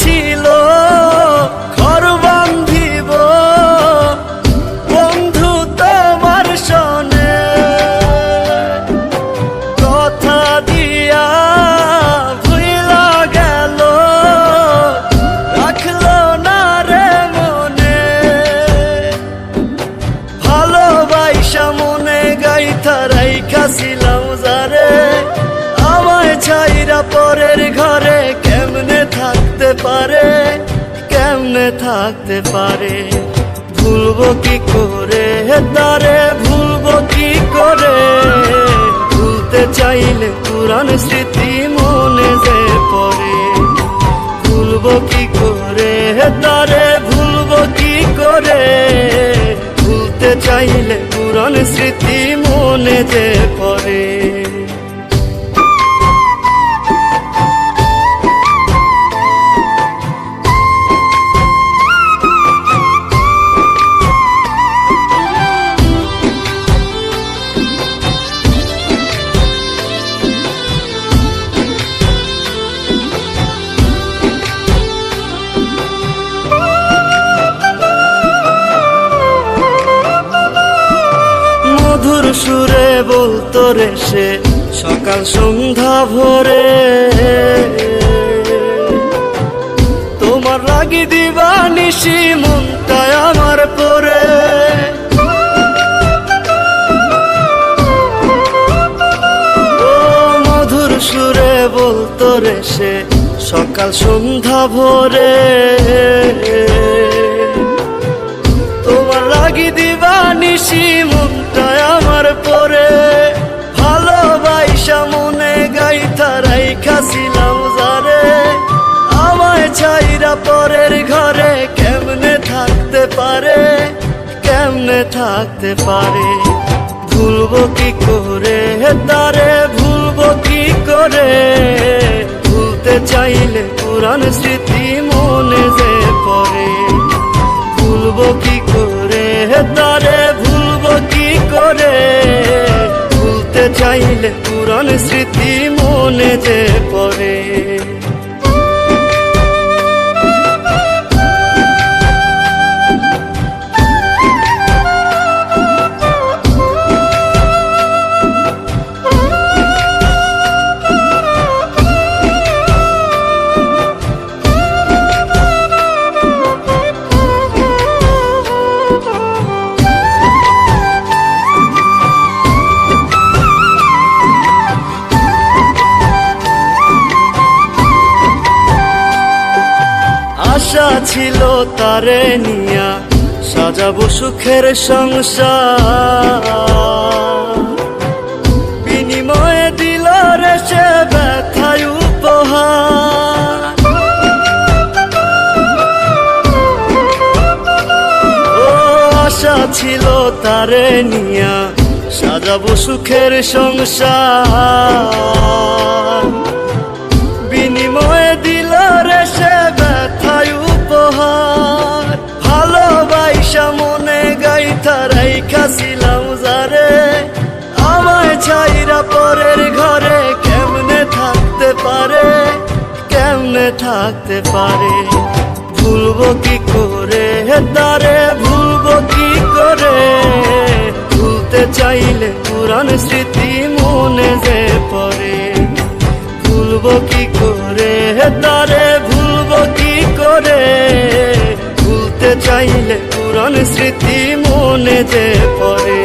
ছিল ঘর বান্ধিব বন্ধু তোমার সনে, কথা দিয়া ভুইলা গেল রাখলো না রে মনে। ভালোবাসা মনে গাইথা রাইখাছিলাম যারে, আমায় ছাইরা পরের ঘরে কেমনে থাকতে পারে, কেমনে থাকতে পারে। ভুলবো কি করে তারে, ভুলবো কি করে। ভুলতে চাইলে পুরান স্মৃতি মনে যে পড়ে। ভুলবো কি করে তারে, ভুলবো কি করে। ভুলতে চাইলে পুরান স্মৃতি মনে যে পড়ে। মধুর সুরে বলতো রে সে সকাল সন্ধ্যা ভোরে, তোমার লাগি দিবানিশি মনটায় আমার পরে। ও মধুর সুরে বলতো রে সে সকাল সন্ধ্যা ভোরে, তোমার লাগি দিবানিশি মনটায় আমার পরে। ভালোবাসা মনে গাইথা রাইখাছিলাম যারে, আমায় ছাইরা পরের ঘরে কেমনে থাকতে পারে, কেমনে থাকতে পারে। ভুলবো কি করে তারে, ভুলবো কি করে। ভুলতে চাইলে পুরান স্মৃতি মনে যে পড়ে। ভুলবো কি করে তারে, ভুলবো কি করে। ভুলতে চাইলে পুরান স্মৃতি মনে যে পড়ে। আশা ছিল তারে নিয়া সাজাবো সুখের সংসার, বিনিময়ে দিল রে সে ব্যথায় উপহার। ও আশা ছিল তারে নিয়া সাজাবো সুখের সংসার, বিনিময়ে দিল রে সে ব্যথায় উপহার। ভালোবাসা মনে গাইথা রাইখাছিলাম যারে, আমায় ছাইরা পরের ঘরে কেমনে থাকতে পারে, কেমনে থাকতে পারে। ভুলবো কি করে তারে, ভুলবো কি করে। ভুলতে চাইলে পুরান স্মৃতি মনে যে পড়ে। ভুলবো কি করে তারে, ভুলবো কি করে। ভুলতে চাইলে পুরান স্মৃতি মনে যে পড়ে।